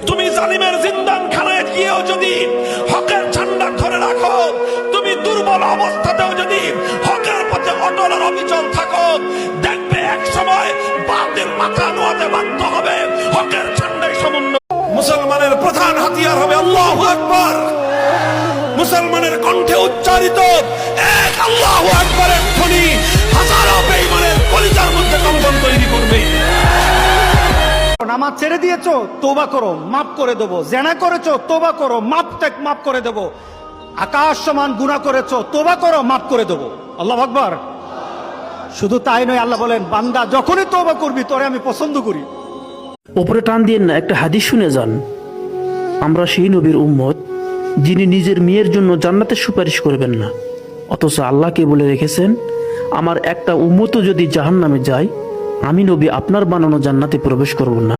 তুমি জালিমের জিন্দানখানায় গিয়েও যদি হকের ঝান্ডা ধরে রাখো, তুমি দুর্বল অবস্থাতেও যদি হকের পথে অটল আর অবিচল থাকো, দেখবে এক সময় বাতিল মাথা নোয়াতে বাধ্য হবে। হকের ঝান্ডায় সমুন্নত মুসলমানের প্রধান হাতিয়ার হবে আল্লাহু আকবার। মুসলমানের কণ্ঠে উচ্চারিত এক আল্লাহু আকবারের ধ্বনি হাজারো বেঈমানের কলিজার মধ্যে কম্পন তৈরি করবে। নামাজ ছেড়ে দিয়েছো, তওবা করো, মাফ করে দেবো। জেনা করেছো, তওবা করো, মাফ করে দেবো। আকাশ সমান গুনাহ করেছো, তওবা করো, মাফ করে দেবো। আল্লাহু আকবার। শুধু তাই নয়, আল্লাহ বলেন বান্দা যখনই তওবা করবি তোরে আমি পছন্দ করি। ওপরে টান দিয়ে না, একটা হাদিস শুনে যান। আমরা সেই নবীর উম্মত যিনি নিজের মেয়ের জন্য জান্নাতের সুপারিশ করবেন না, অথচ আল্লাহকে বলে রেখেছেন আমার একটা উম্মতও যদি জাহান্নামে যায়, আমি নবী আপনার বানানো জান্নাতে প্রবেশ করব না।